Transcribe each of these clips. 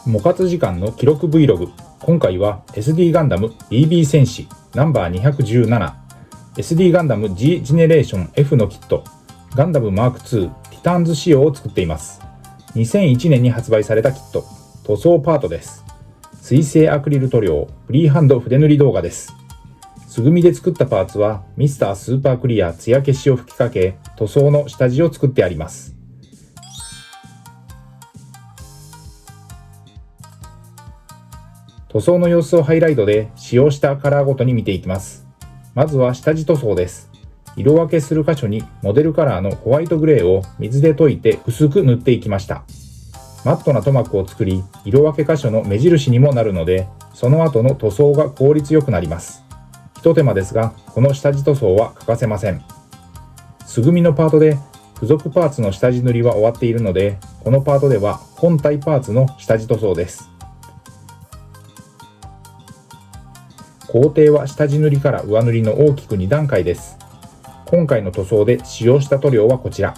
モ活時間の記録 Vlog。今回は SD ガンダム BB 戦士ナンバー217 SD ガンダム G ジェネレーション F のキットガンダムマーク2ティターンズ仕様を作っています。2001年に発売されたキット、塗装パートです。水性アクリル塗料フリーハンド筆塗り動画です。素組みで作ったパーツはミスタースーパークリア艶消しを吹きかけ塗装の下地を作ってあります。塗装の様子をハイライトで使用したカラーごとに見ていきます。まずは下地塗装です。色分けする箇所にモデルカラーのホワイトグレーを水で溶いて薄く塗っていきました。マットな塗膜を作り、色分け箇所の目印にもなるので、その後の塗装が効率よくなります。一手間ですが、この下地塗装は欠かせません。素組みのパートで付属パーツの下地塗りは終わっているので、このパートでは本体パーツの下地塗装です。工程は下地塗りから上塗りの大きく2段階です。今回の塗装で使用した塗料はこちら。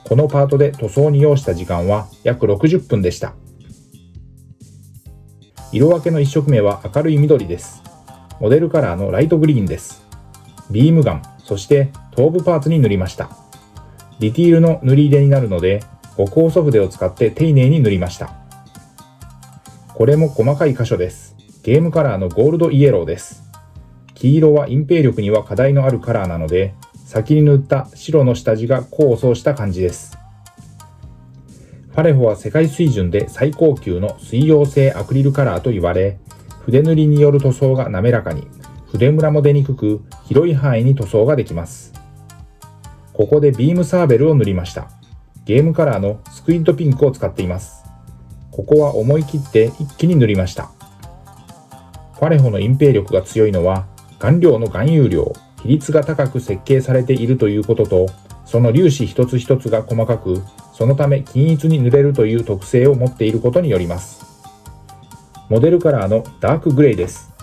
このパートで塗装に要した時間は約60分でした。色分けの1色目は明るい緑です。モデルカラーのライトグリーンです。ビームガン、そして頭部パーツに塗りました。ディティールの塗り入れになるので、極細筆を使って丁寧に塗りました。これも細かい箇所です。ゲームカラーのゴールドイエローです。黄色は隠蔽力には課題のあるカラーなので、先に塗った白の下地が功を奏した感じです。ファレホは世界水準で最高級の水溶性アクリルカラーと言われ、筆塗りによる塗装が滑らかに、筆ムラも出にくく、広い範囲に塗装ができます。ここでビームサーベルを塗りました。ゲームカラーのスクイッドピンクを使っています。ここは思い切って一気に塗りました。ファレホの隠蔽力が強いのは、顔料の含有量、比率が高く設計されているということと、その粒子一つ一つが細かく、そのため均一に塗れるという特性を持っていることによります。モデルカラーのダークグレーです。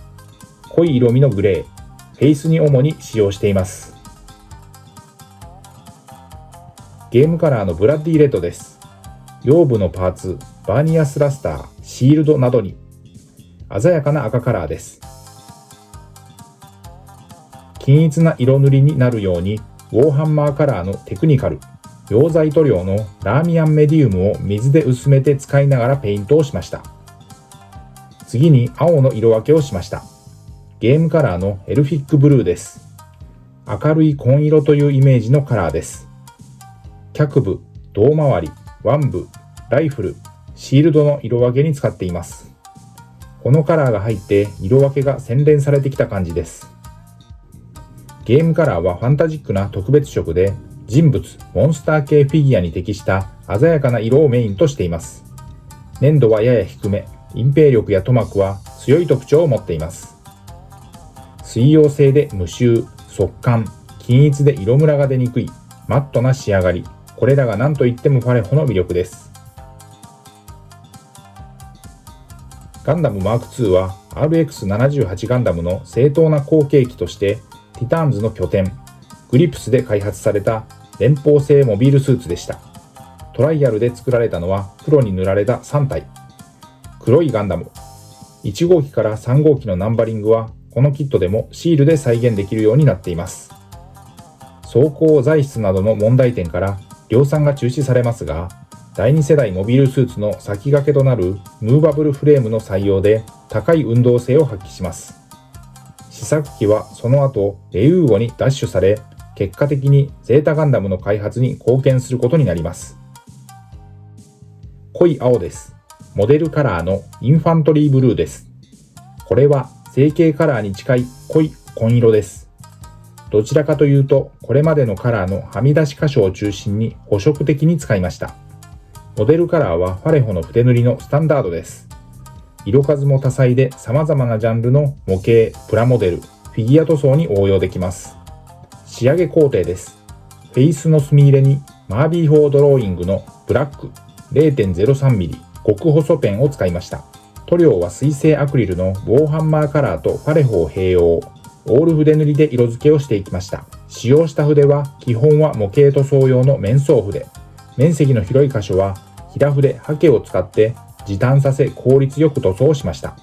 濃い色味のグレー、フェイスに主に使用しています。ゲームカラーのブラッディレッドです。腰部のパーツ、バーニアスラスター、シールドなどに、鮮やかな赤カラーです。均一な色塗りになるように、ウォーハンマーカラーのテクニカル、溶剤塗料のラーミアンメディウムを水で薄めて使いながらペイントをしました。次に青の色分けをしました。ゲームカラーのエルフィックブルーです。明るい紺色というイメージのカラーです。脚部、胴回り、腕部、ライフル、シールドの色分けに使っています。このカラーが入って色分けが洗練されてきた感じです。ゲームカラーはファンタジックな特別色で、人物、モンスター系フィギュアに適した鮮やかな色をメインとしています。粘度はやや低め、隠蔽力や塗膜は強い特徴を持っています。水溶性で無臭、速乾、均一で色ムラが出にくい、マットな仕上がり、これらが何といってもファレホの魅力です。ガンダムマーク2は RX78 ガンダムの正当な後継機として、ティターンズの拠点、グリプスで開発された連邦製モビールスーツでした。トライアルで作られたのは黒に塗られた3体。黒いガンダム。1号機から3号機のナンバリングはこのキットでもシールで再現できるようになっています。装甲材質などの問題点から量産が中止されますが、第2世代モビールスーツの先駆けとなるムーバブルフレームの採用で高い運動性を発揮します。試作機はその後レウーゴにダッシュされ、結果的にゼータガンダムの開発に貢献することになります。濃い青です。モデルカラーのインファントリーブルーです。これは成形カラーに近い濃い紺色です。どちらかというと、これまでのカラーのはみ出し箇所を中心に補色的に使いました。モデルカラーはファレホの筆塗りのスタンダードです。色数も多彩で様々なジャンルの模型、プラモデル、フィギュア塗装に応用できます。仕上げ工程です。フェイスの墨入れにマービー4ドローイングのブラック 0.03mm 極細ペンを使いました。塗料は水性アクリルのウォーハンマーカラーとファレホを併用。オール筆塗りで色付けをしていきました。使用した筆は基本は模型塗装用の面相筆。面積の広い箇所は平筆ハケを使って時短させ効率よく塗装しました。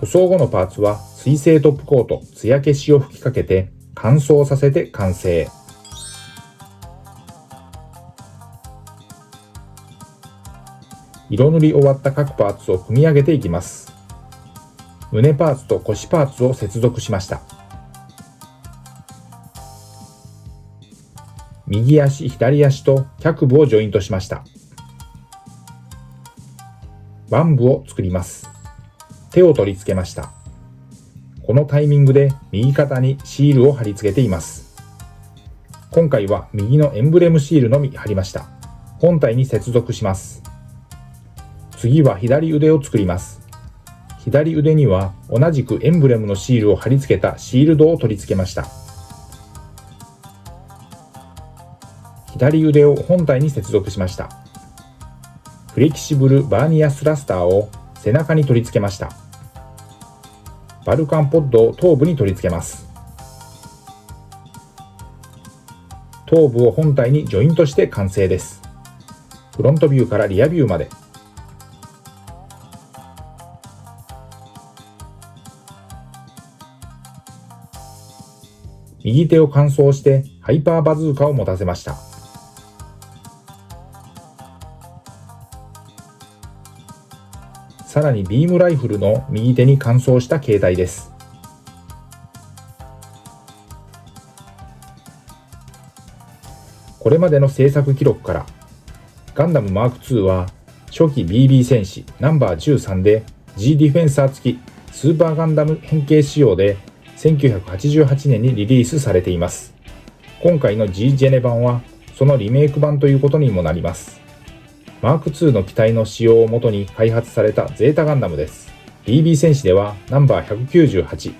塗装後のパーツは水性トップコート、艶消しを吹きかけて乾燥させて完成。色塗り終わった各パーツを組み上げていきます。胸パーツと腰パーツを接続しました。右足、左足と脚部をジョイントしました。バンブを作ります。手を取り付けました。このタイミングで右肩にシールを貼り付けています。今回は右のエンブレムシールのみ貼りました。本体に接続します。次は左腕を作ります。左腕には同じくエンブレムのシールを貼り付けたシールドを取り付けました。左腕を本体に接続しました。フレキシブルバーニアスラスターを背中に取り付けました。バルカンポッドを頭部に取り付けます。頭部を本体にジョイントして完成です。フロントビューからリアビューまで。右手を乾燥してハイパーバズーカを持たせました。さらにビームライフルの右手に乾燥した形態です。これまでの制作記録からガンダムマーク2は初期 BB 戦士ナンバー13で G ディフェンサー付きスーパーガンダム変形仕様で1988年にリリースされています。今回の G ジェネ版はそのリメイク版ということにもなります。マーク2の機体の仕様をもとに開発されたゼータガンダムです。BB 戦士ではナンバー198、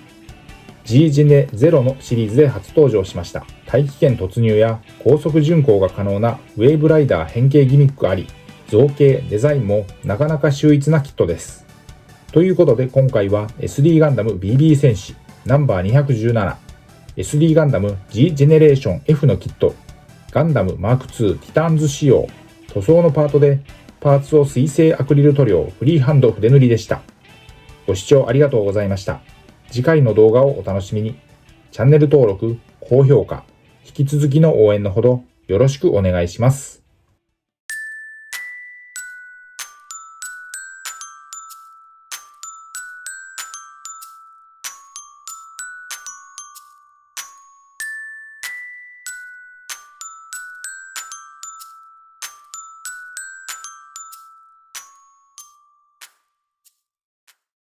G ジェネ0のシリーズで初登場しました。大気圏突入や高速巡航が可能なウェーブライダー変形ギミックあり、造形、デザインもなかなか秀逸なキットです。ということで今回は SD ガンダム BB 戦士ナンバー217、SD ガンダム G ジェネレーション F のキット、ガンダムマーク2ティターンズ仕様、塗装のパートでパーツを水性アクリル塗料フリーハンド筆塗りでした。ご視聴ありがとうございました。次回の動画をお楽しみに。チャンネル登録、高評価、引き続きの応援のほどよろしくお願いします。